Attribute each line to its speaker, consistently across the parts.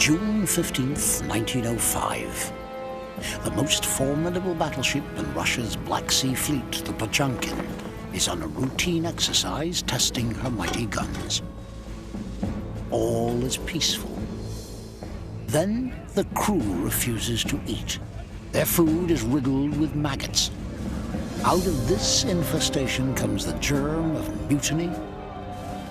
Speaker 1: June 15th, 1905. The most formidable battleship in Russia's Black Sea fleet, the Potemkin, is on a routine exercise testing her mighty guns. All is peaceful. Then the crew refuses to eat. Their food is riddled with maggots. Out of this infestation comes the germ of mutiny,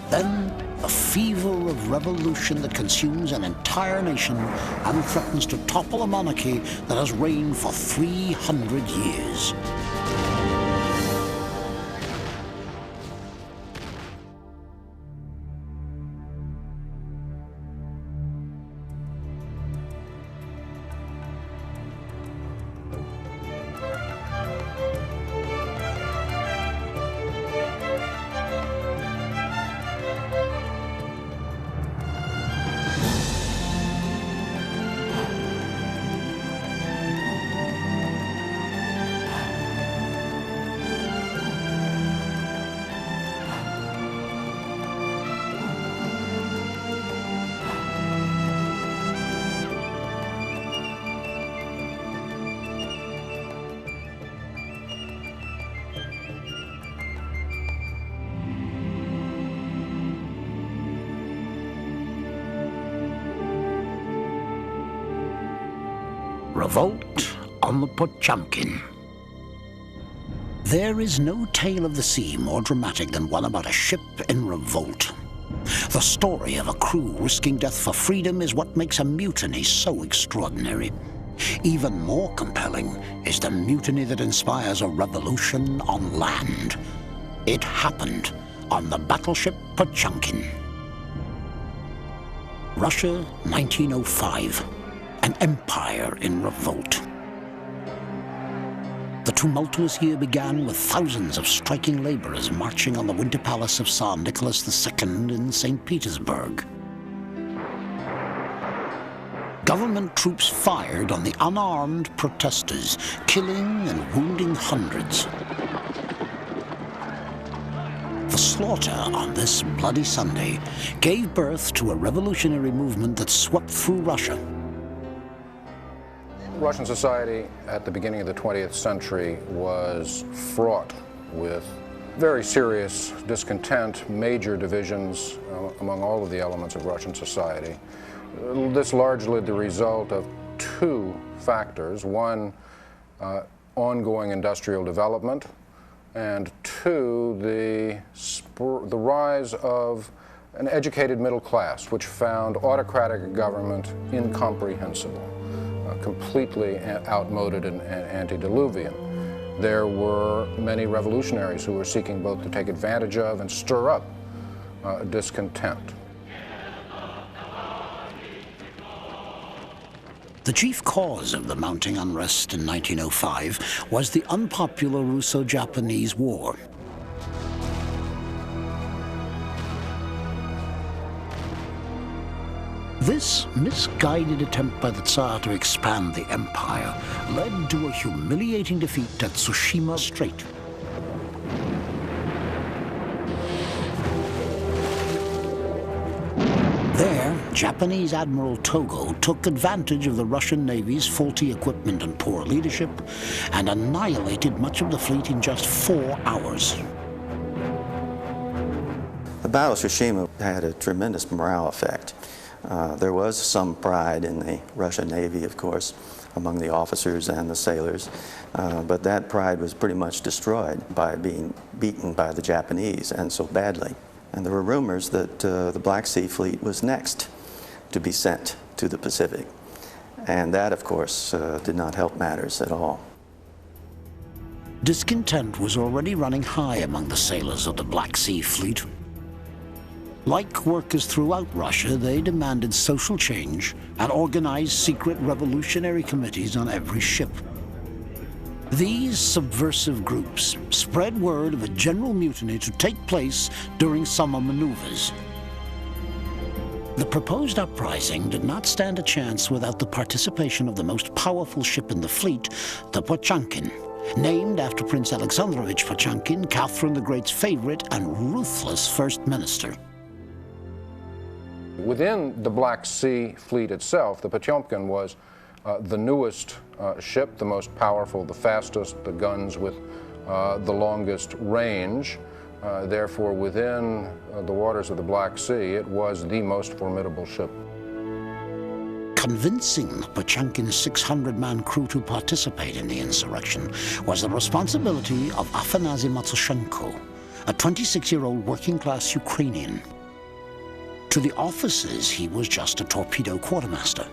Speaker 1: then a fever of revolution that consumes an entire nation and threatens to topple a monarchy that has reigned for 300 years. Revolt on the Potemkin. There is no tale of the sea more dramatic than one about a ship in revolt. The story of a crew risking death for freedom is what makes a mutiny so extraordinary. Even more compelling is the mutiny that inspires a revolution on land. It happened on the Battleship Potemkin. Russia, 1905. An empire in revolt. The tumultuous year began with thousands of striking laborers marching on the Winter Palace of Tsar Nicholas II in St. Petersburg. Government troops fired on the unarmed protesters, killing and wounding hundreds. The slaughter on this bloody Sunday gave birth to a revolutionary movement that swept through Russia.
Speaker 2: Russian society at the beginning of the 20th century was fraught with very serious discontent, major divisions among all of the elements of Russian society. This largely the result of two factors. One, ongoing industrial development, and two, the rise of an educated middle class, which found autocratic government incomprehensible. Completely outmoded and antediluvian. There were many revolutionaries who were seeking both to take advantage of and stir up discontent.
Speaker 1: The chief cause of the mounting unrest in 1905 was the unpopular Russo-Japanese War. This misguided attempt by the Tsar to expand the empire led to a humiliating defeat at Tsushima Strait. There, Japanese Admiral Togo took advantage of the Russian Navy's faulty equipment and poor leadership and annihilated much of the fleet in just 4 hours.
Speaker 3: The Battle of Tsushima had a tremendous morale effect. There was some pride in the Russian Navy, of course, among the officers and the sailors, but that pride was pretty much destroyed by being beaten by the Japanese, and so badly. And there were rumors that the Black Sea Fleet was next to be sent to the Pacific, and that, of course, did not help matters at all.
Speaker 1: Discontent was already running high among the sailors of the Black Sea Fleet. Like workers throughout Russia, they demanded social change and organized secret revolutionary committees on every ship. These subversive groups spread word of a general mutiny to take place during summer maneuvers. The proposed uprising did not stand a chance without the participation of the most powerful ship in the fleet, the Potemkin, named after Prince Alexandrovich Potemkin, Catherine the Great's favorite and ruthless first minister.
Speaker 2: Within the Black Sea fleet itself, the Potemkin was the newest ship, the most powerful, the fastest, the guns with the longest range. Therefore, within the waters of the Black Sea, it was the most formidable ship.
Speaker 1: Convincing the Potemkin's 600-man crew to participate in the insurrection was the responsibility of Afanasy Matsushenko, a 26-year-old working-class Ukrainian. To the officers, he was just a torpedo quartermaster.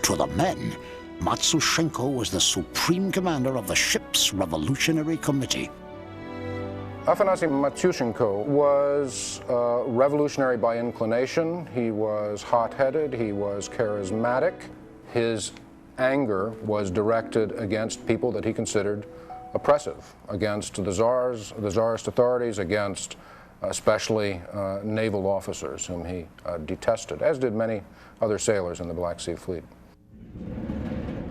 Speaker 1: To the men, Matsushenko was the supreme commander of the ship's Revolutionary Committee.
Speaker 2: Afanasy Matsushenko was revolutionary by inclination. He was hot-headed, he was charismatic. His anger was directed against people that he considered oppressive, against the czarist authorities, against especially naval officers whom he detested, as did many other sailors in the Black Sea Fleet.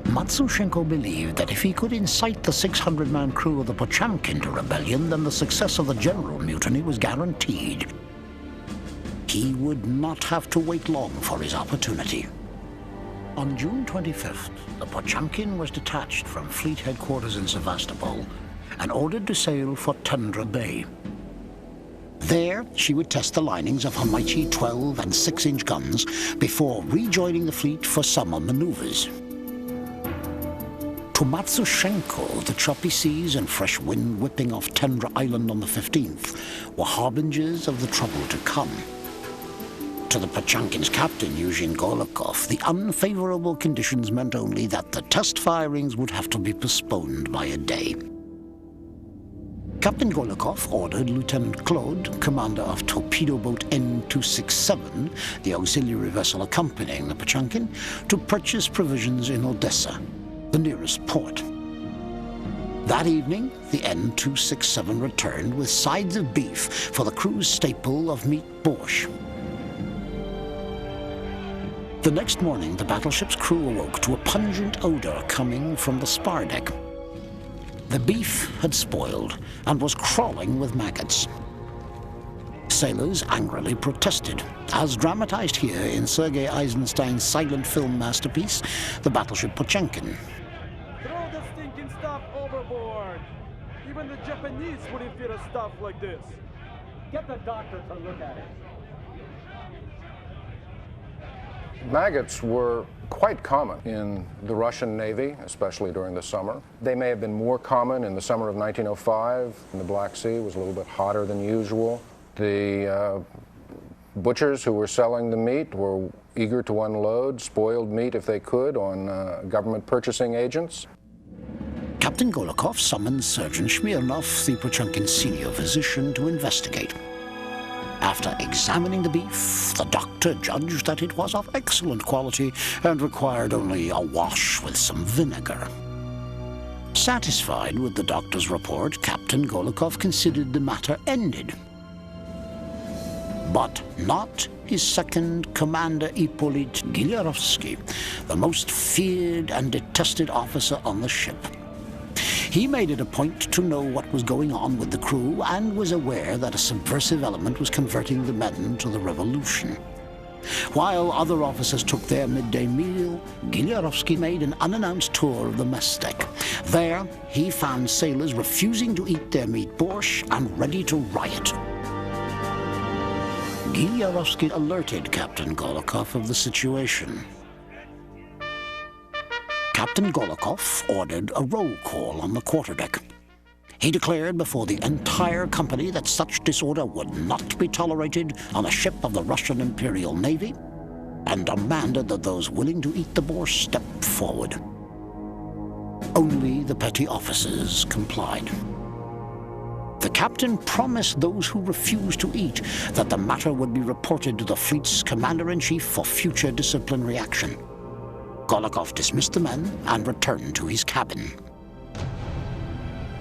Speaker 1: Matsushenko believed that if he could incite the 600-man crew of the Potemkin to rebellion, then the success of the general mutiny was guaranteed. He would not have to wait long for his opportunity. On June 25th, the Potemkin was detached from fleet headquarters in Sevastopol and ordered to sail for Tundra Bay. There, she would test the linings of her mighty 12- and 6-inch guns before rejoining the fleet for summer maneuvers. To Matsushenko, the choppy seas and fresh wind whipping off Tundra Island on the 15th were harbingers of the trouble to come. To the Potemkin's captain, Eugene Golikov, the unfavorable conditions meant only that the test firings would have to be postponed by a day. Captain Golikov ordered Lieutenant Claude, commander of torpedo boat N267, the auxiliary vessel accompanying the Potemkin, to purchase provisions in Odessa, the nearest port. That evening, the N267 returned with sides of beef for the crew's staple of meat borscht. The next morning, the battleship's crew awoke to a pungent odor coming from the spar deck. The beef had spoiled and was crawling with maggots. Sailors angrily protested, as dramatized here in Sergei Eisenstein's silent film masterpiece, The Battleship Potemkin.
Speaker 4: Throw the stinking stuff overboard! Even the Japanese wouldn't feed us stuff like this. Get the doctor to look at it.
Speaker 2: Maggots were quite common in the Russian Navy, especially during the summer. They may have been more common in the summer of 1905. In the Black Sea, it was a little bit hotter than usual. The butchers who were selling the meat were eager to unload spoiled meat, if they could, on government purchasing agents.
Speaker 1: Captain Golikov summoned Surgeon Smirnov, the Potemkin's senior physician, to investigate. After examining the beef, the doctor judged that it was of excellent quality and required only a wash with some vinegar. Satisfied with the doctor's report, Captain Golikov considered the matter ended. But not his second commander, Ippolit Gilyarovsky, the most feared and detested officer on the ship. He made it a point to know what was going on with the crew and was aware that a subversive element was converting the men to the revolution. While other officers took their midday meal, Gilyarovsky made an unannounced tour of the mess deck. There, he found sailors refusing to eat their meat borscht and ready to riot. Gilyarovsky alerted Captain Golikov of the situation. Captain Golikov ordered a roll call on the quarterdeck. He declared before the entire company that such disorder would not be tolerated on a ship of the Russian Imperial Navy, and demanded that those willing to eat the borscht step forward. Only the petty officers complied. The captain promised those who refused to eat that the matter would be reported to the fleet's commander-in-chief for future disciplinary action. Golikov dismissed the men and returned to his cabin.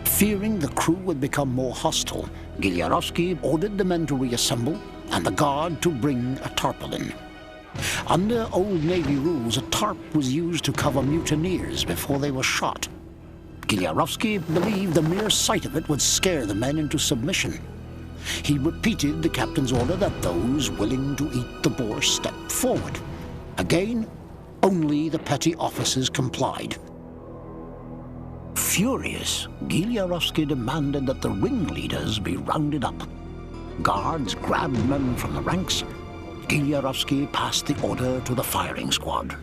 Speaker 1: Fearing the crew would become more hostile, Gilyarovsky ordered the men to reassemble and the guard to bring a tarpaulin. Under old Navy rules, a tarp was used to cover mutineers before they were shot. Gilyarovsky believed the mere sight of it would scare the men into submission. He repeated the captain's order that those willing to eat the boar step forward. Again, only the petty officers complied. Furious, Giliarovsky demanded that the ringleaders be rounded up. Guards grabbed men from the ranks. Giliarovsky passed the order to the firing squad.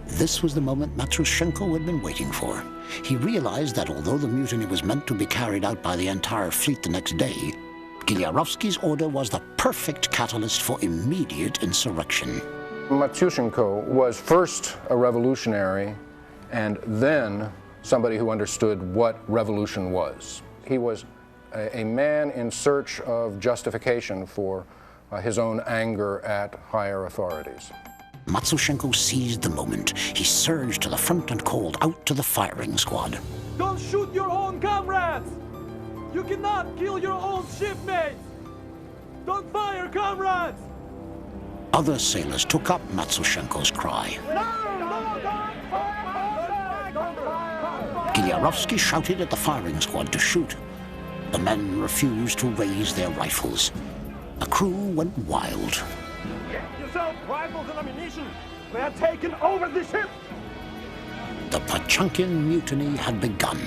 Speaker 1: This was the moment Matroshenko had been waiting for. He realized that although the mutiny was meant to be carried out by the entire fleet the next day, Giliarovsky's order was the perfect catalyst for immediate insurrection.
Speaker 2: Matroshenko was first a revolutionary and then somebody who understood what revolution was. He was a man in search of justification for his own anger at higher authorities.
Speaker 1: Matroshenko seized the moment. He surged to the front and called out to the firing squad.
Speaker 4: Don't shoot your own comrades! You cannot kill your own shipmates! Don't fire, comrades!
Speaker 1: Other sailors took up Matroshenko's cry. Giliarovsky shouted at the firing squad to shoot. The men refused to raise their rifles. The crew went wild.
Speaker 4: Get yourself rifles and ammunition! They are taking over the ship!
Speaker 1: The Potemkin mutiny had begun.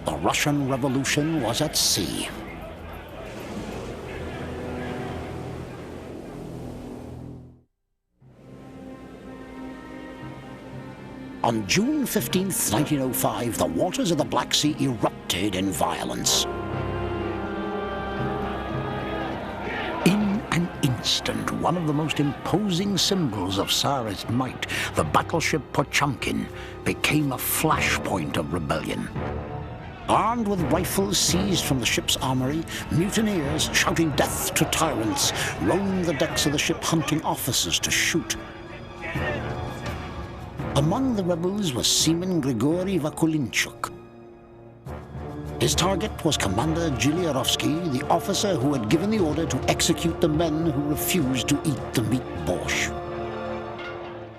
Speaker 1: The Russian Revolution was at sea. On June 15, 1905, the waters of the Black Sea erupted in violence. In an instant, one of the most imposing symbols of Tsarist might, the battleship Potemkin, became a flashpoint of rebellion. Armed with rifles seized from the ship's armory, mutineers, shouting death to tyrants, roamed the decks of the ship hunting officers to shoot. Among the rebels was Seaman Grigory Vakulinchuk. His target was Commander Giliarovsky, the officer who had given the order to execute the men who refused to eat the meat borscht.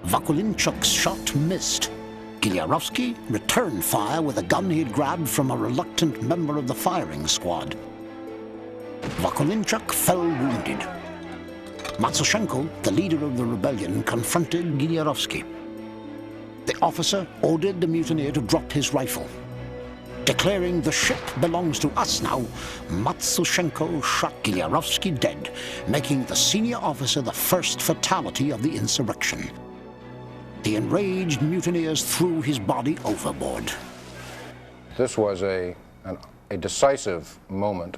Speaker 1: Vakulinchuk's shot missed. Giliarovsky returned fire with a gun he had grabbed from a reluctant member of the firing squad. Vakulinchuk fell wounded. Matroshenko, the leader of the rebellion, confronted Giliarovsky. The officer ordered the mutineer to drop his rifle. Declaring the ship belongs to us now, Matroshenko shot Giliarovsky dead, making the senior officer the first fatality of the insurrection. The enraged mutineers threw his body overboard.
Speaker 2: This was a decisive moment.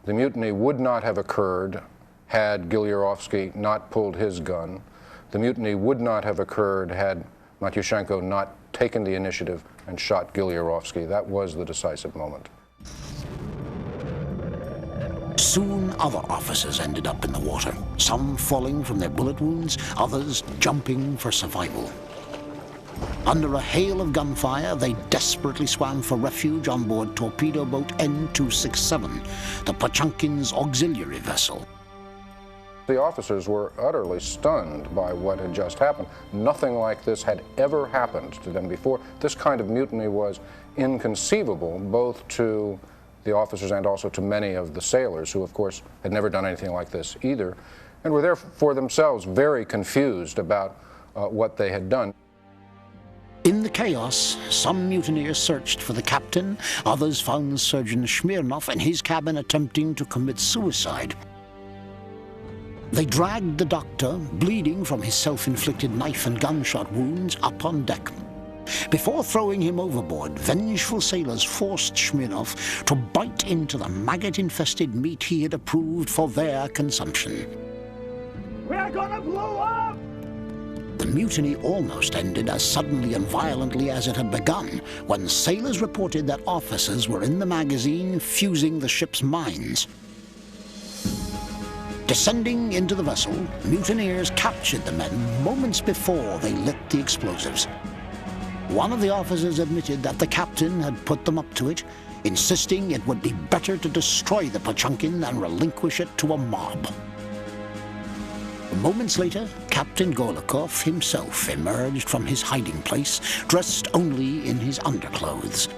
Speaker 2: The mutiny would not have occurred had Giliarovsky not pulled his gun. The mutiny would not have occurred had Matroshenko not taken the initiative and shot Giliarovsky. That was the decisive moment.
Speaker 1: Soon other officers ended up in the water, some falling from their bullet wounds, others jumping for survival. Under a hail of gunfire, they desperately swam for refuge on board torpedo boat N267, the Potemkin's auxiliary vessel.
Speaker 2: The officers were utterly stunned by what had just happened. Nothing like this had ever happened to them before. This kind of mutiny was inconceivable, both to the officers and also to many of the sailors, who, of course, had never done anything like this either, and were therefore themselves very confused about what they had done.
Speaker 1: In the chaos, some mutineers searched for the captain, others found Surgeon Smirnov in his cabin attempting to commit suicide. They dragged the doctor, bleeding from his self-inflicted knife and gunshot wounds, up on deck. Before throwing him overboard, vengeful sailors forced Smirnov to bite into the maggot-infested meat he had approved for their consumption.
Speaker 4: We're gonna blow up!
Speaker 1: The mutiny almost ended as suddenly and violently as it had begun, when sailors reported that officers were in the magazine fusing the ship's mines. Descending into the vessel, mutineers captured the men moments before they lit the explosives. One of the officers admitted that the captain had put them up to it, insisting it would be better to destroy the Potemkin than relinquish it to a mob. Moments later, Captain Golikov himself emerged from his hiding place, dressed only in his underclothes.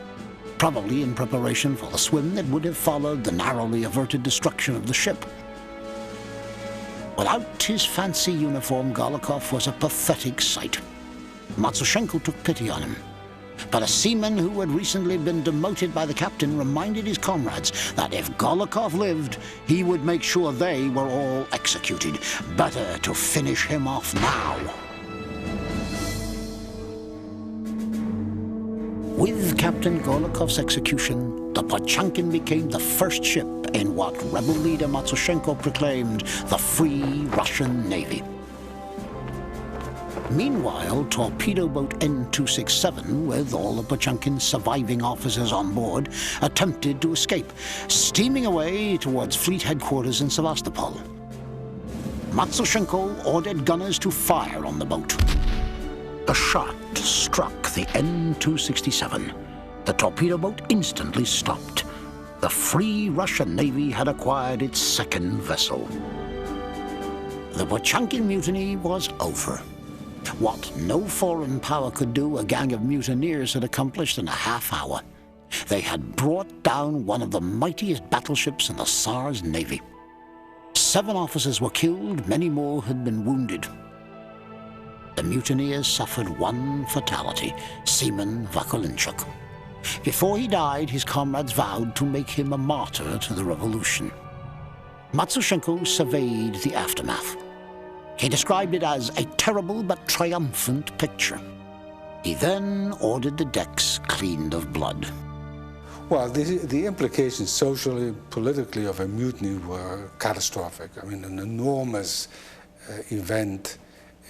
Speaker 1: probably in preparation for the swim that would have followed the narrowly averted destruction of the ship. Without his fancy uniform, Golikov was a pathetic sight. Matsushenko took pity on him. But a seaman who had recently been demoted by the captain reminded his comrades that if Golikov lived, he would make sure they were all executed. Better to finish him off now. With Captain Golikov's execution, the Potemkin became the first ship in what rebel leader Matsushenko proclaimed the Free Russian Navy. Meanwhile, torpedo boat N267, with all the Potemkin's surviving officers on board, attempted to escape, steaming away towards fleet headquarters in Sevastopol. Matsushenko ordered gunners to fire on the boat. A shot struck the N267. The torpedo boat instantly stopped. The Free Russian Navy had acquired its second vessel. The Potemkin mutiny was over. What no foreign power could do, a gang of mutineers had accomplished in a half hour. They had brought down one of the mightiest battleships in the Tsar's navy. 7 officers were killed, many more had been wounded. The mutineers suffered one fatality, Seaman Vakulinchuk. Before he died, his comrades vowed to make him a martyr to the revolution. Matsushenko surveyed the aftermath. He described it as a terrible but triumphant picture. He then ordered the decks cleaned of blood.
Speaker 5: Well, the implications socially, politically of a mutiny were catastrophic. I mean, an enormous event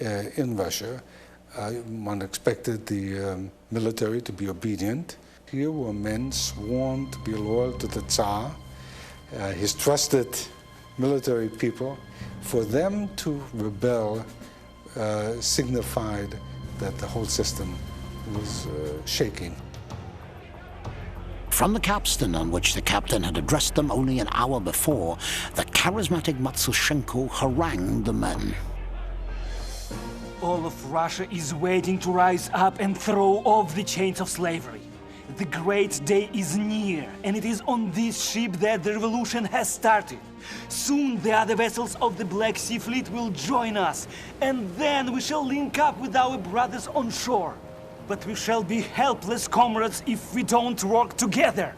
Speaker 5: in Russia. One expected the military to be obedient. Here were men sworn to be loyal to the Tsar, his trusted military people. For them to rebel signified that the whole system was shaking.
Speaker 1: From the capstan on which the captain had addressed them only an hour before, the charismatic Matsushenko harangued the men.
Speaker 6: All of Russia is waiting to rise up and throw off the chains of slavery. The great day is near, and it is on this ship that the revolution has started. Soon the other vessels of the Black Sea Fleet will join us, and then we shall link up with our brothers on shore. But we shall be helpless comrades if we don't work together.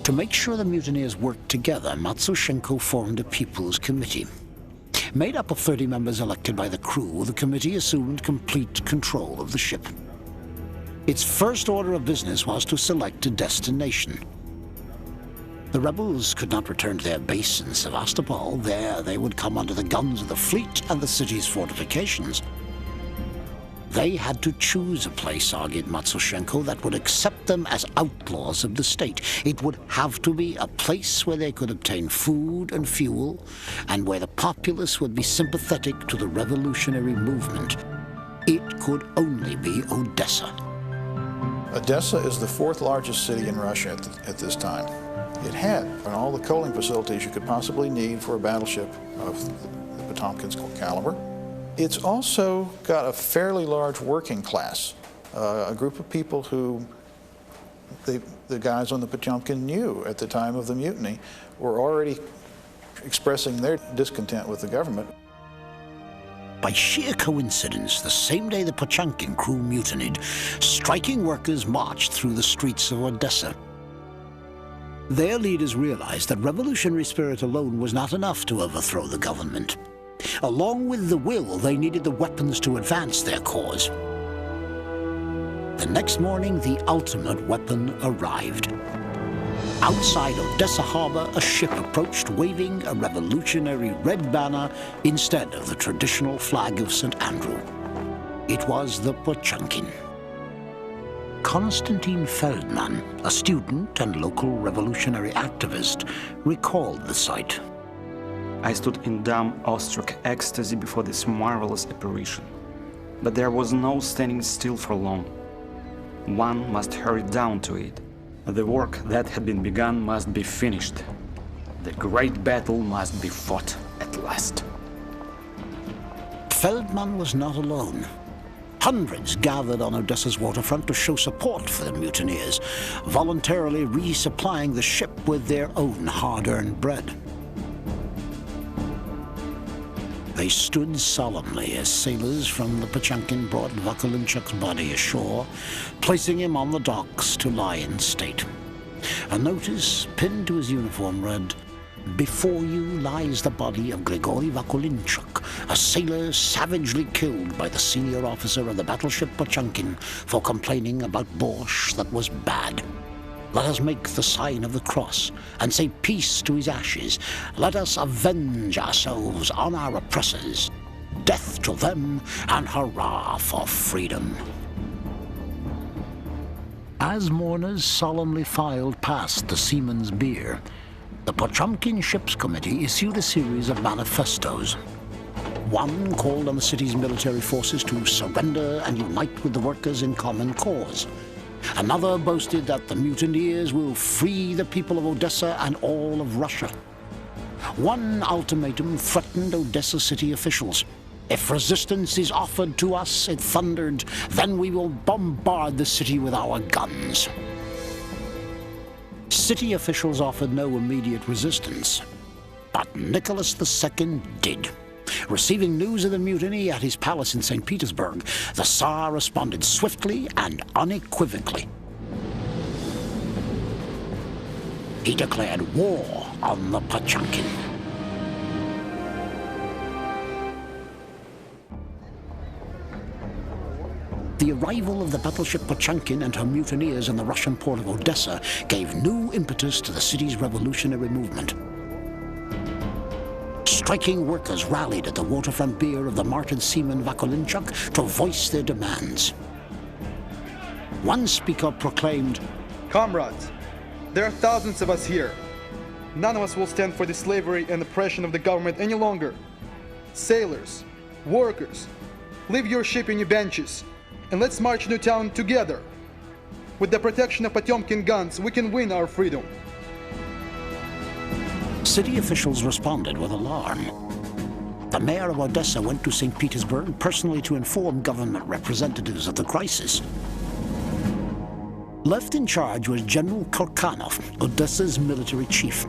Speaker 1: To make sure the mutineers worked together, Matsushenko formed a People's Committee. Made up of 30 members elected by the crew, the committee assumed complete control of the ship. Its first order of business was to select a destination. The rebels could not return to their base in Sevastopol. There they would come under the guns of the fleet and the city's fortifications. They had to choose a place, argued Matsushenko, that would accept them as outlaws of the state. It would have to be a place where they could obtain food and fuel, and where the populace would be sympathetic to the revolutionary movement. It could only be Odessa.
Speaker 7: Odessa is the 4th largest city in Russia at this time. It had all the coaling facilities you could possibly need for a battleship of the Potemkin's caliber. It's also got a fairly large working class, a group of people who the guys on the Potemkin knew at the time of the mutiny were already expressing their discontent with the government.
Speaker 1: By sheer coincidence, the same day the Potemkin crew mutinied, striking workers marched through the streets of Odessa. Their leaders realized that revolutionary spirit alone was not enough to overthrow the government. Along with the will, they needed the weapons to advance their cause. The next morning, the ultimate weapon arrived. Outside Odessa harbor, a ship approached waving a revolutionary red banner instead of the traditional flag of St. Andrew. It was the Potemkin. Konstantin Feldman, a student and local revolutionary activist, recalled the sight.
Speaker 8: I stood in dumb, awestruck ecstasy before this marvelous apparition. But there was no standing still for long. One must hurry down to it. The work that had been begun must be finished. The great battle must be fought at last.
Speaker 1: Feldman was not alone. Hundreds gathered on Odessa's waterfront to show support for the mutineers, voluntarily resupplying the ship with their own hard-earned bread. They stood solemnly as sailors from the Potemkin brought Vakulinchuk's body ashore, placing him on the docks to lie in state. A notice pinned to his uniform read, "Before you lies the body of Grigory Vakulinchuk, a sailor savagely killed by the senior officer of the battleship Potemkin for complaining about borscht that was bad. Let us make the sign of the cross and say peace to his ashes. Let us avenge ourselves on our oppressors. Death to them and hurrah for freedom." As mourners solemnly filed past the seaman's bier, the Potemkin Ships Committee issued a series of manifestos. One called on the city's military forces to surrender and unite with the workers in common cause. Another boasted that the mutineers will free the people of Odessa and all of Russia. One ultimatum threatened Odessa city officials. "If resistance is offered to us," it thundered, "then we will bombard the city with our guns." City officials offered no immediate resistance, but Nicholas II did. Receiving news of the mutiny at his palace in St. Petersburg, the Tsar responded swiftly and unequivocally. He declared war on the Potemkin. The arrival of the battleship Potemkin and her mutineers in the Russian port of Odessa gave new impetus to the city's revolutionary movement. Striking workers rallied at the waterfront bier of the martyred seaman Vakulinchuk to voice their demands. One speaker proclaimed,
Speaker 9: "Comrades, there are thousands of us here. None of us will stand for the slavery and oppression of the government any longer. Sailors, workers, leave your ship and your benches, and let's march into town together. With the protection of Potemkin guns, we can win our freedom."
Speaker 1: City officials responded with alarm. The mayor of Odessa went to St. Petersburg personally to inform government representatives of the crisis. Left in charge was General Korkanov, Odessa's military chief.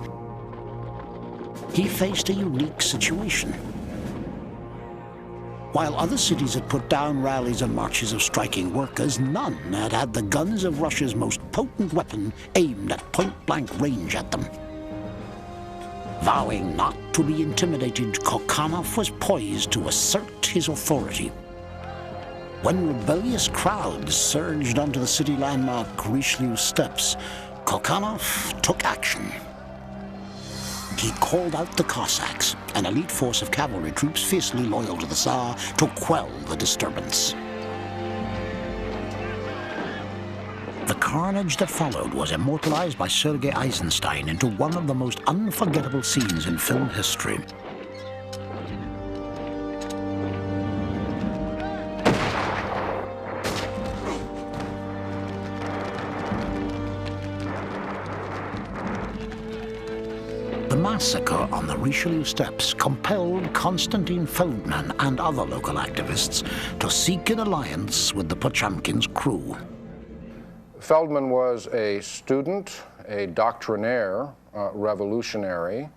Speaker 1: He faced a unique situation. While other cities had put down rallies and marches of striking workers, none had had the guns of Russia's most potent weapon aimed at point-blank range at them. Vowing not to be intimidated, Korkanov was poised to assert his authority. When rebellious crowds surged onto the city landmark Richelieu steps, Korkanov took action. He called out the Cossacks, an elite force of cavalry troops fiercely loyal to the Tsar, to quell the disturbance. The carnage that followed was immortalized by Sergei Eisenstein into one of the most unforgettable scenes in film history. The massacre on the Richelieu steps compelled Konstantin Feldman and other local activists to seek an alliance with the Potemkin's crew.
Speaker 2: Feldman was a student, a doctrinaire, revolutionary,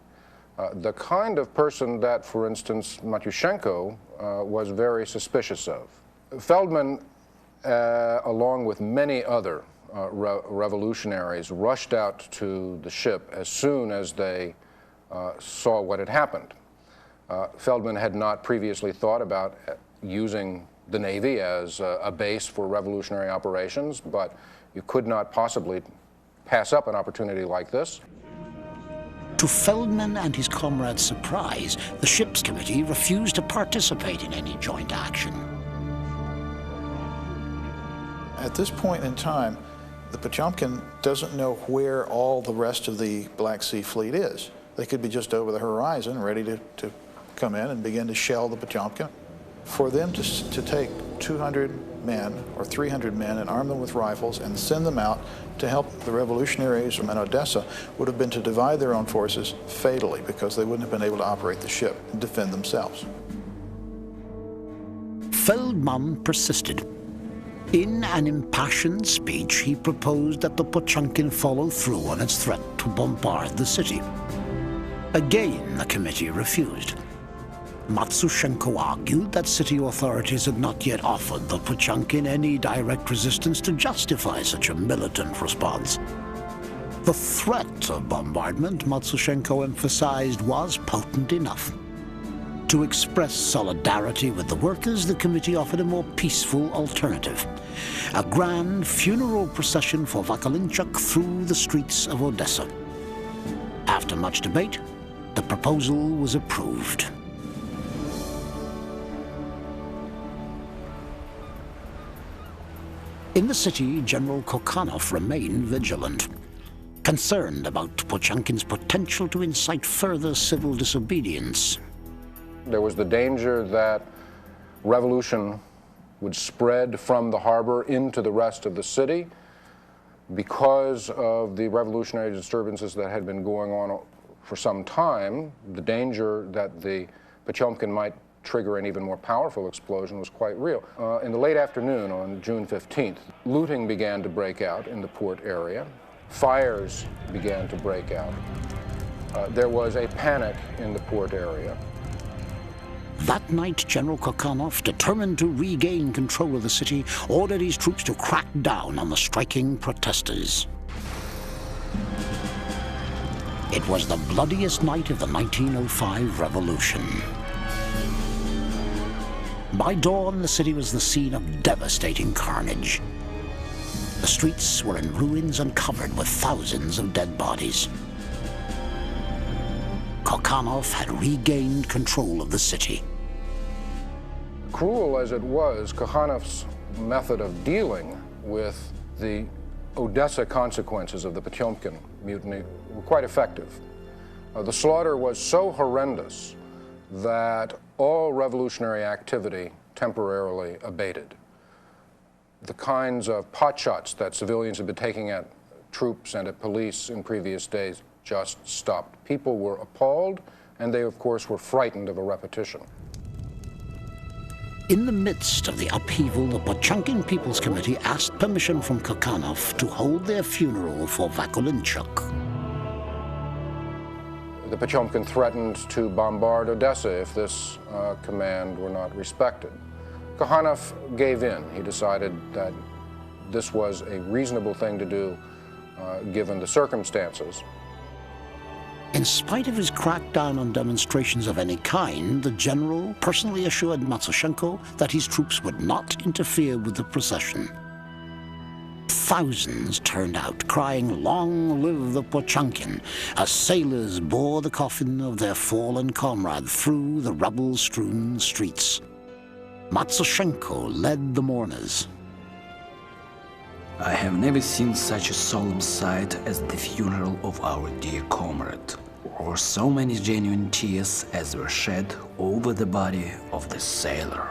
Speaker 2: the kind of person that, for instance, Matyushenko was very suspicious of. Feldman, along with many other revolutionaries, rushed out to the ship as soon as they saw what had happened. Feldman had not previously thought about using the Navy as a base for revolutionary operations, but you could not possibly pass up an opportunity like this.
Speaker 1: To Feldman and his comrades' surprise, the ship's committee refused to participate in any joint action.
Speaker 7: At this point in time, the Potemkin doesn't know where all the rest of the Black Sea Fleet is. They could be just over the horizon, ready to come in and begin to shell the Potemkin. For them to take 200 men or 300 men and arm them with rifles and send them out to help the revolutionaries from Odessa would have been to divide their own forces fatally, because they wouldn't have been able to operate the ship and defend themselves.
Speaker 1: Feldman persisted. In an impassioned speech, he proposed that the Potemkin follow through on its threat to bombard the city. Again, the committee refused. Matsushenko argued that city authorities had not yet offered the Potemkin any direct resistance to justify such a militant response. The threat of bombardment, Matsushenko emphasized, was potent enough. To express solidarity with the workers, the committee offered a more peaceful alternative: a grand funeral procession for Vakolinchuk through the streets of Odessa. After much debate, the proposal was approved. In the city, General Kokhanov remained vigilant, concerned about Potemkin's potential to incite further civil disobedience.
Speaker 2: There was the danger that revolution would spread from the harbor into the rest of the city because of the revolutionary disturbances that had been going on for some time. The danger that the Potemkin might trigger an even more powerful explosion was quite real. In the late afternoon on June 15th, looting began to break out in the port area. Fires began to break out. There was a panic in the port area.
Speaker 1: That night, General Kokhanov, determined to regain control of the city, ordered his troops to crack down on the striking protesters. It was the bloodiest night of the 1905 revolution. By dawn, the city was the scene of devastating carnage. The streets were in ruins and covered with thousands of dead bodies. Kokhanov had regained control of the city.
Speaker 2: Cruel as it was, Kokhanov's method of dealing with the Odessa consequences of the Potemkin mutiny were quite effective. The slaughter was so horrendous that all revolutionary activity temporarily abated. The kinds of potshots that civilians had been taking at troops and at police in previous days just stopped. People were appalled, and they, of course, were frightened of a repetition.
Speaker 1: In the midst of the upheaval, the Potemkin People's Committee asked permission from Kokhanov to hold their funeral for Vakolinchuk.
Speaker 2: The Potemkin threatened to bombard Odessa if this command were not respected. Kokhanov gave in. He decided that this was a reasonable thing to do given the circumstances.
Speaker 1: In spite of his crackdown on demonstrations of any kind, the general personally assured Matsushenko that his troops would not interfere with the procession. Thousands turned out, crying, "Long live the Potemkin," as sailors bore the coffin of their fallen comrade through the rubble-strewn streets. Matsushenko led the mourners.
Speaker 8: I have never seen such a solemn sight as the funeral of our dear comrade, or so many genuine tears as were shed over the body of the sailor.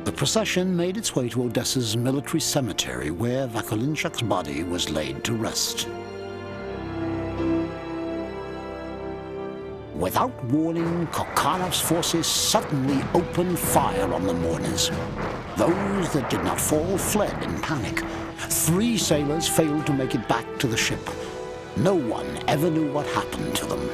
Speaker 1: The procession made its way to Odessa's military cemetery, where Vakolinchuk's body was laid to rest. Without warning, Kokhanov's forces suddenly opened fire on the mourners. Those that did not fall fled in panic. 3 sailors failed to make it back to the ship. No one ever knew what happened to them.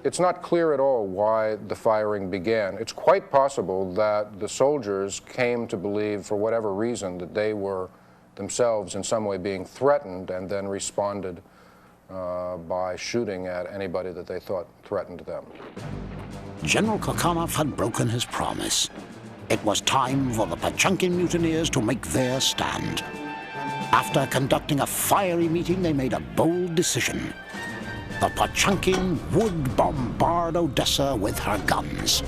Speaker 2: It's not clear at all why the firing began. It's quite possible that the soldiers came to believe, for whatever reason, that they were themselves in some way being threatened, and then responded by shooting at anybody that they thought threatened them.
Speaker 1: General Kokhanov had broken his promise. It was time for the Potemkin mutineers to make their stand. After conducting a fiery meeting, they made a bold decision. The Potemkin would bombard Odessa with her guns.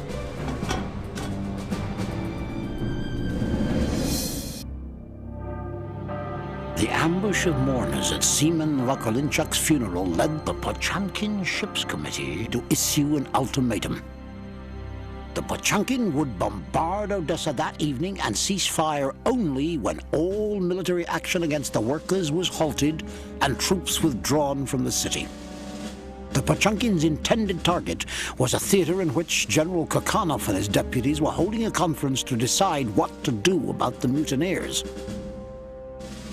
Speaker 1: The ambush of mourners at Seaman Vakolinchuk's funeral led the Potemkin Ships Committee to issue an ultimatum. The Potemkin would bombard Odessa that evening and cease fire only when all military action against the workers was halted and troops withdrawn from the city. The Potemkin's intended target was a theater in which General Kokhanov and his deputies were holding a conference to decide what to do about the mutineers.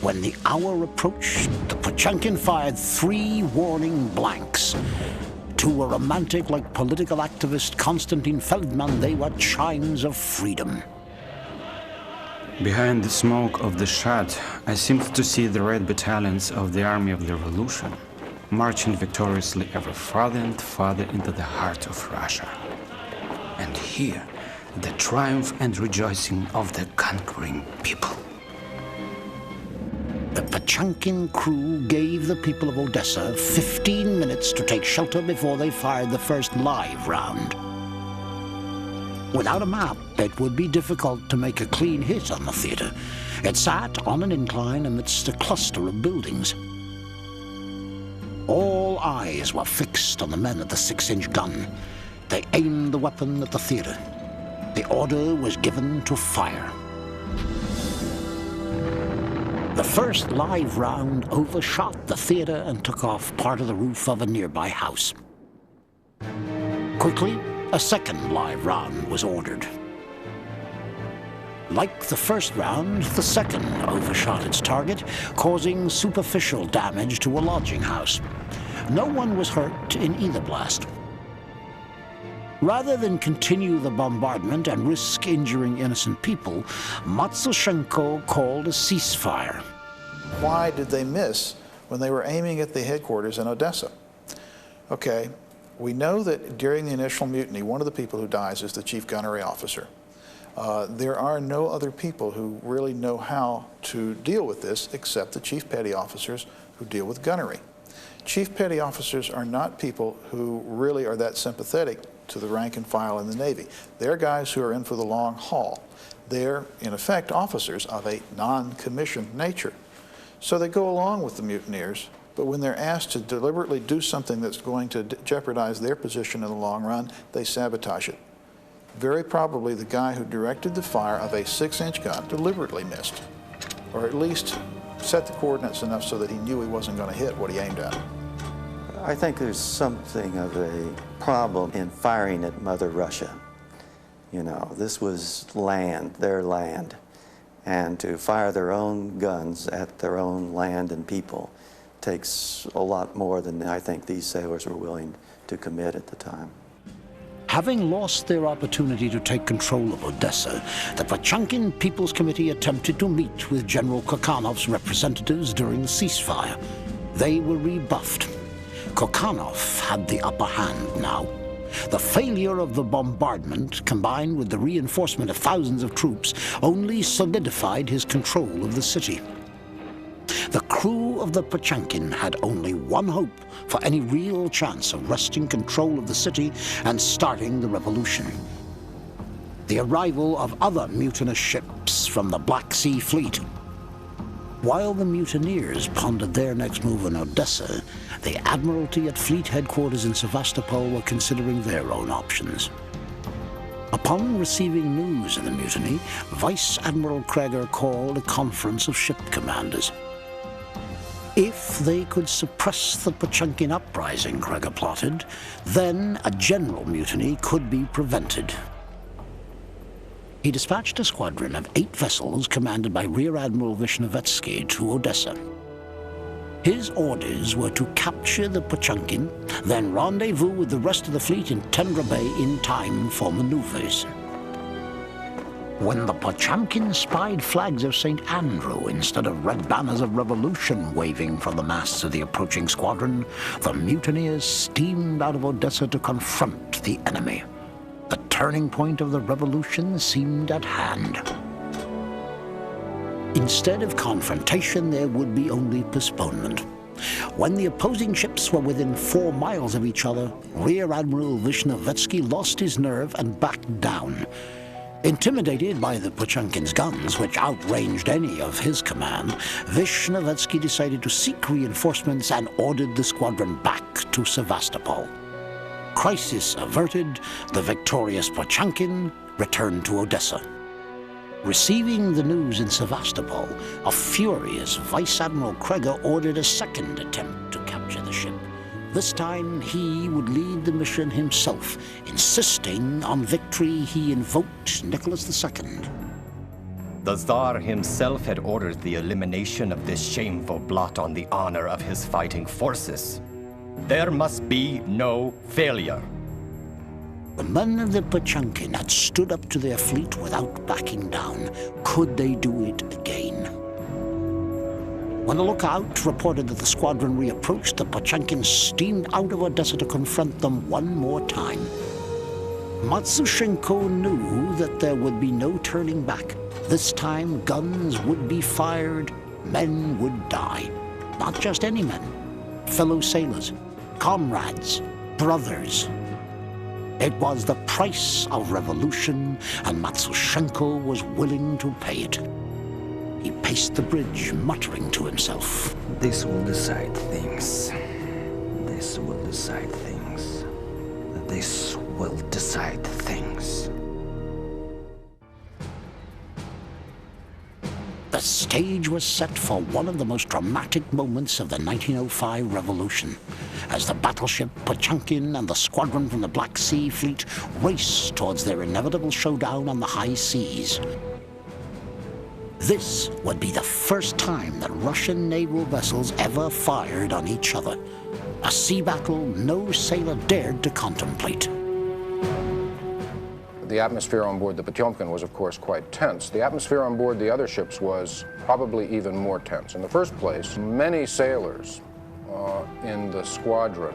Speaker 1: When the hour approached, the Potemkin fired 3 warning blanks. To a romantic like political activist Konstantin Feldman, they were chimes of freedom.
Speaker 8: Behind the smoke of the shot, I seemed to see the red battalions of the Army of the Revolution, marching victoriously ever farther and farther into the heart of Russia. And here, the triumph and rejoicing of the conquering people.
Speaker 1: The Potemkin crew gave the people of Odessa 15 minutes to take shelter before they fired the first live round. Without a map, it would be difficult to make a clean hit on the theater. It sat on an incline amidst a cluster of buildings. All eyes were fixed on the men at the 6-inch gun. They aimed the weapon at the theater. The order was given to fire. The first live round overshot the theater and took off part of the roof of a nearby house. Quickly, a second live round was ordered. Like the first round, the second overshot its target, causing superficial damage to a lodging house. No one was hurt in either blast. Rather than continue the bombardment and risk injuring innocent people, Matsushenko called a ceasefire.
Speaker 7: Why did they miss when they were aiming at the headquarters in Odessa? Okay, we know that during the initial mutiny, one of the people who dies is the chief gunnery officer. There are no other people who really know how to deal with this except the chief petty officers who deal with gunnery. Chief petty officers are not people who really are that sympathetic to the rank and file in the Navy. They're guys who are in for the long haul. They're, in effect, officers of a non-commissioned nature. So they go along with the mutineers, but when they're asked to deliberately do something that's going to jeopardize their position in the long run, they sabotage it. Very probably the guy who directed the fire of a 6-inch gun deliberately missed, or at least set the coordinates enough so that he knew he wasn't going to hit what he aimed at.
Speaker 3: I think there's something of a problem in firing at Mother Russia. You know, this was land, their land, and to fire their own guns at their own land and people takes a lot more than I think these sailors were willing to commit at the time.
Speaker 1: Having lost their opportunity to take control of Odessa, the Potemkin People's Committee attempted to meet with General Kokhanov's representatives during the ceasefire. They were rebuffed. Kokhanov had the upper hand now. The failure of the bombardment, combined with the reinforcement of thousands of troops, only solidified his control of the city. The crew of the Potemkin had only one hope for any real chance of wresting control of the city and starting the revolution: the arrival of other mutinous ships from the Black Sea Fleet. While the mutineers pondered their next move in Odessa, the Admiralty at Fleet Headquarters in Sevastopol were considering their own options. Upon receiving news of the mutiny, Vice Admiral Kreger called a conference of ship commanders. If they could suppress the Potemkin uprising, Kreger plotted, then a general mutiny could be prevented. He dispatched a squadron of 8 vessels commanded by Rear Admiral Vishnevetsky to Odessa. His orders were to capture the Potemkin, then rendezvous with the rest of the fleet in Tendra Bay in time for maneuvers. When the Potemkin spied flags of St. Andrew instead of red banners of revolution waving from the masts of the approaching squadron, the mutineers steamed out of Odessa to confront the enemy. The turning point of the revolution seemed at hand. Instead of confrontation, there would be only postponement. When the opposing ships were within 4 miles of each other, Rear Admiral Vishnevetsky lost his nerve and backed down. Intimidated by the Potemkin's guns, which outranged any of his command, Vishnevetsky decided to seek reinforcements and ordered the squadron back to Sevastopol. Crisis averted, the victorious Potemkin returned to Odessa. Receiving the news in Sevastopol, a furious Vice Admiral Kreger ordered a second attempt to capture the ship. This time, he would lead the mission himself, insisting on victory. He invoked Nicholas II.
Speaker 10: The Tsar himself had ordered the elimination of this shameful blot on the honor of his fighting forces. There must be no failure.
Speaker 1: The men of the Potemkin had stood up to their fleet without backing down. Could they do it again? When the lookout reported that the squadron reapproached, the Potemkin steamed out of Odessa to confront them one more time. Matsushenko knew that there would be no turning back. This time, guns would be fired, men would die. Not just any men, fellow sailors, comrades, brothers. It was the price of revolution, and Matsushenko was willing to pay it. He paced the bridge, muttering to himself.
Speaker 8: This will decide things. This will decide things. This will decide things.
Speaker 1: The stage was set for one of the most dramatic moments of the 1905 revolution, as the battleship Potemkin and the squadron from the Black Sea Fleet raced towards their inevitable showdown on the high seas. This would be the first time that Russian naval vessels ever fired on each other, a sea battle no sailor dared to contemplate.
Speaker 2: The atmosphere on board the Potemkin was, of course, quite tense. The atmosphere on board the other ships was probably even more tense. In the first place, many sailors in the squadron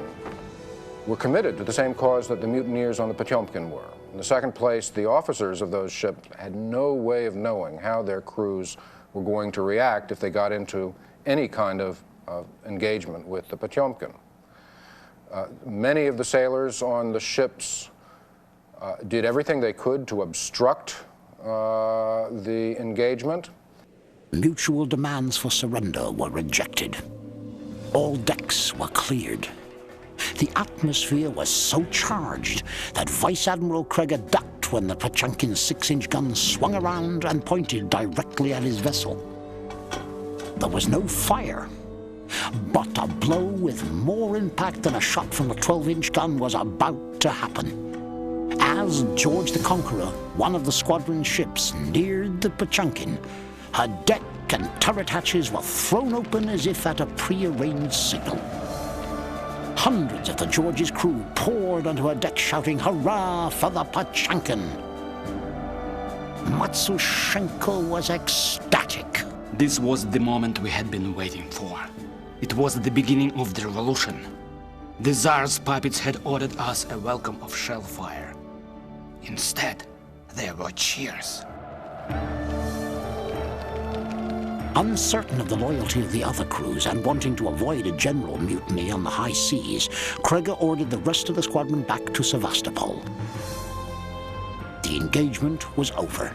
Speaker 2: were committed to the same cause that the mutineers on the Potemkin were. In the second place, the officers of those ships had no way of knowing how their crews were going to react if they got into any kind of engagement with the Potemkin. Many of the sailors on the ships did everything they could to obstruct the engagement.
Speaker 1: Mutual demands for surrender were rejected. All decks were cleared. The atmosphere was so charged that Vice Admiral Krieger ducked when the Potemkin's 6-inch gun swung around and pointed directly at his vessel. There was no fire, but a blow with more impact than a shot from a 12-inch gun was about to happen. As George the Conqueror, one of the squadron ships, neared the Potemkin, her deck and turret hatches were thrown open as if at a prearranged signal. Hundreds of the George's crew poured onto her deck shouting, "Hurrah for the Potemkin!" Matsushenko was ecstatic.
Speaker 6: This was the moment we had been waiting for. It was the beginning of the revolution. The Tsar's puppets had ordered us a welcome of shellfire. Instead, there were cheers.
Speaker 1: Uncertain of the loyalty of the other crews and wanting to avoid a general mutiny on the high seas, Krieger ordered the rest of the squadron back to Sevastopol. The engagement was over.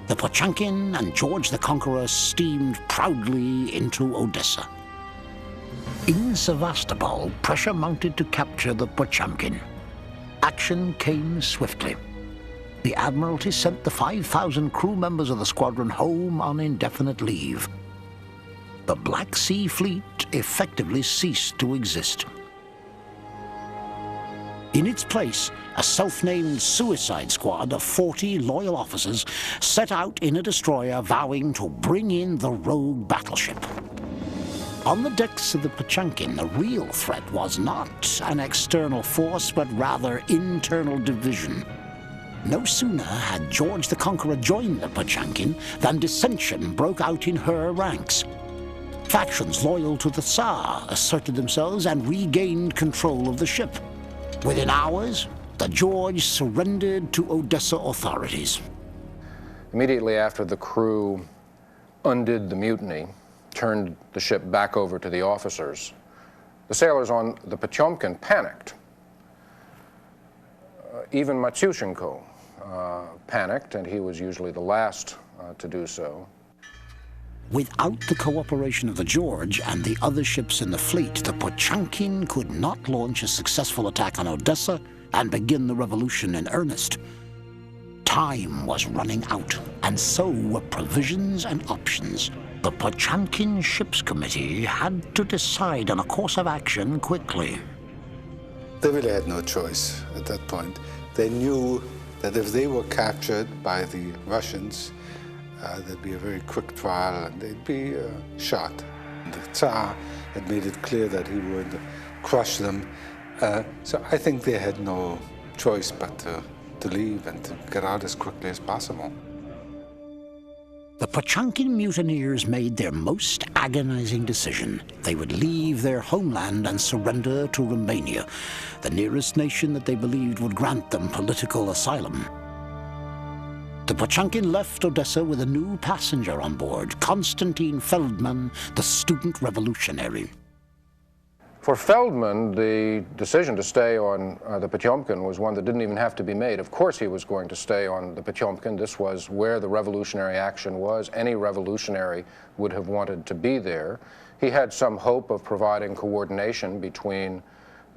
Speaker 1: The Potemkin and George the Conqueror steamed proudly into Odessa. In Sevastopol, pressure mounted to capture the Potemkin. Action came swiftly. The Admiralty sent the 5,000 crew members of the squadron home on indefinite leave. The Black Sea Fleet effectively ceased to exist. In its place, a self-named suicide squad of 40 loyal officers set out in a destroyer vowing to bring in the rogue battleship. On the decks of the Potemkin, the real threat was not an external force, but rather internal division. No sooner had George the Conqueror joined the Potemkin than dissension broke out in her ranks. Factions loyal to the Tsar asserted themselves and regained control of the ship. Within hours, the George surrendered to Odessa authorities.
Speaker 2: Immediately after the crew undid the mutiny, turned the ship back over to the officers, the sailors on the Potemkin panicked. Even Matsushenko panicked, and he was usually the last to do so.
Speaker 1: Without the cooperation of the George and the other ships in the fleet, the Potemkin could not launch a successful attack on Odessa and begin the revolution in earnest. Time was running out, and so were provisions and options. The Potemkin Ships Committee had to decide on a course of action quickly.
Speaker 5: They really had no choice at that point. They knew that if they were captured by the Russians, there'd be a very quick trial and they'd be shot. The Tsar had made it clear that he would crush them. So I think they had no choice but to leave and to get out as quickly as possible.
Speaker 1: The Potemkin mutineers made their most agonizing decision. They would leave their homeland and surrender to Romania, the nearest nation that they believed would grant them political asylum. The Potemkin left Odessa with a new passenger on board, Konstantin Feldman, the student revolutionary.
Speaker 2: For Feldman, the decision to stay on the Potemkin was one that didn't even have to be made. Of course he was going to stay on the Potemkin. This was where the revolutionary action was. Any revolutionary would have wanted to be there. He had some hope of providing coordination between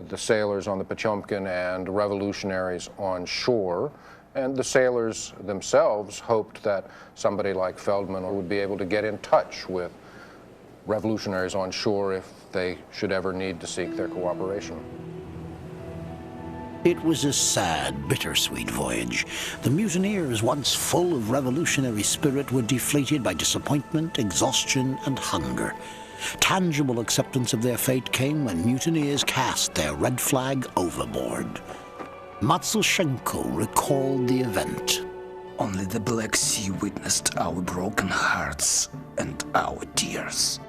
Speaker 2: the sailors on the Potemkin and revolutionaries on shore. And the sailors themselves hoped that somebody like Feldman would be able to get in touch with revolutionaries on shore if they should ever need to seek their cooperation.
Speaker 1: It was a sad, bittersweet voyage. The mutineers, once full of revolutionary spirit, were deflated by disappointment, exhaustion, and hunger. Tangible acceptance of their fate came when mutineers cast their red flag overboard. Matsushenko recalled the event.
Speaker 6: Only the Black Sea witnessed our broken hearts and our tears.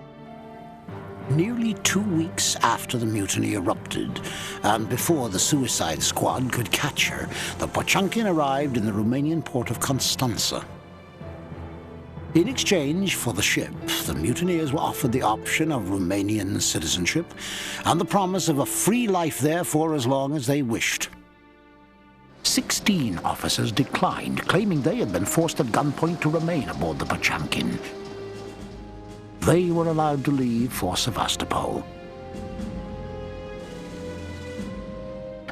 Speaker 1: Nearly 2 weeks after the mutiny erupted, and before the suicide squad could catch her, the Potemkin arrived in the Romanian port of Constanța. In exchange for the ship, the mutineers were offered the option of Romanian citizenship and the promise of a free life there for as long as they wished. 16 officers declined, claiming they had been forced at gunpoint to remain aboard the Potemkin. They were allowed to leave for Sevastopol.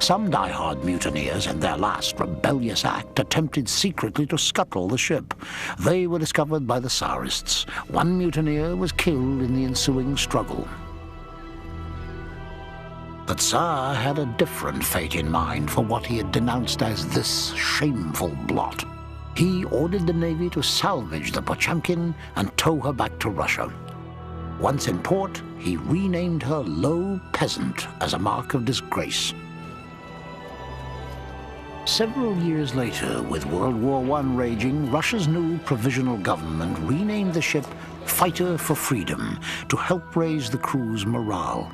Speaker 1: Some die-hard mutineers, in their last rebellious act, attempted secretly to scuttle the ship. They were discovered by the Tsarists. One mutineer was killed in the ensuing struggle. The Tsar had a different fate in mind for what he had denounced as this shameful blot. He ordered the Navy to salvage the Potemkin and tow her back to Russia. Once in port, he renamed her Low Peasant as a mark of disgrace. Several years later, with World War I raging, Russia's new provisional government renamed the ship Fighter for Freedom to help raise the crew's morale.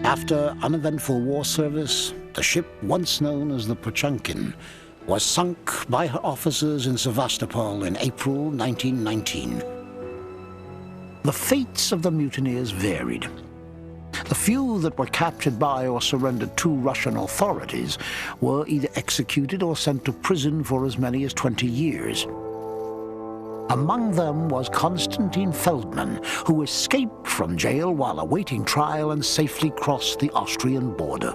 Speaker 1: After uneventful war service, the ship, once known as the Potemkin, was sunk by her officers in Sevastopol in April 1919. The fates of the mutineers varied. The few that were captured by or surrendered to Russian authorities were either executed or sent to prison for as many as 20 years. Among them was Konstantin Feldman, who escaped from jail while awaiting trial and safely crossed the Austrian border.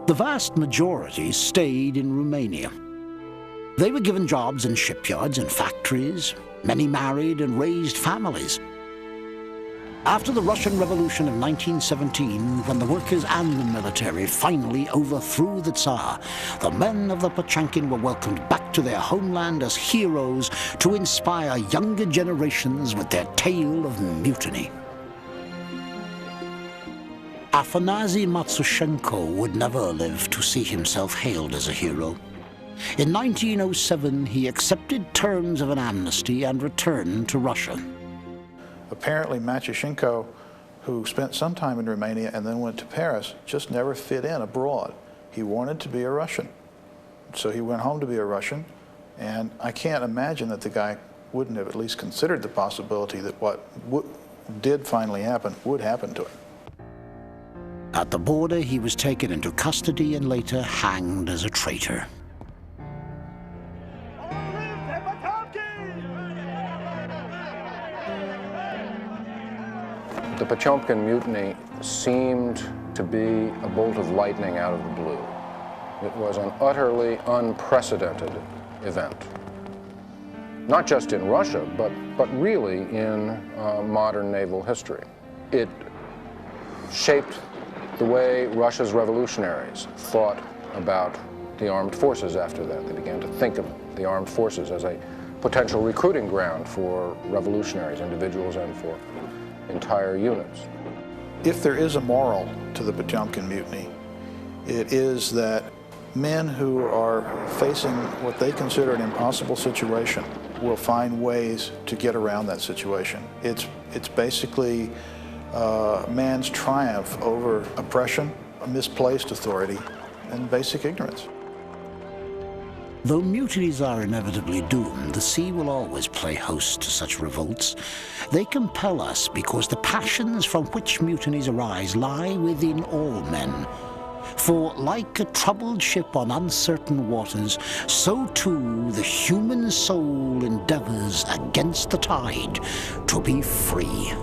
Speaker 1: The vast majority stayed in Romania. They were given jobs in shipyards and factories. Many married and raised families. After the Russian Revolution of 1917, when the workers and the military finally overthrew the Tsar, the men of the Potemkin were welcomed back to their homeland as heroes to inspire younger generations with their tale of mutiny. Afanasy Matsushenko would never live to see himself hailed as a hero. In 1907, he accepted terms of an amnesty and returned to Russia.
Speaker 7: Apparently, Matsushenko, who spent some time in Romania and then went to Paris, just never fit in abroad. He wanted to be a Russian. So he went home to be a Russian, and I can't imagine that the guy wouldn't have at least considered the possibility that what did finally happen would happen to him.
Speaker 1: At the border, he was taken into custody and later hanged as a traitor.
Speaker 2: The Potemkin mutiny seemed to be a bolt of lightning out of the blue. It was an utterly unprecedented event. Not just in Russia, but really in modern naval history. It shaped the way Russia's revolutionaries thought about the armed forces after that. They began to think of the armed forces as a potential recruiting ground for revolutionaries, individuals, and for entire units.
Speaker 7: If there is a moral to the Potemkin mutiny, it is that men who are facing what they consider an impossible situation will find ways to get around that situation. It's basically man's triumph over oppression, misplaced authority, and basic ignorance.
Speaker 1: Though mutinies are inevitably doomed, the sea will always play host to such revolts. They compel us because the passions from which mutinies arise lie within all men. For like a troubled ship on uncertain waters, so too the human soul endeavors against the tide to be free.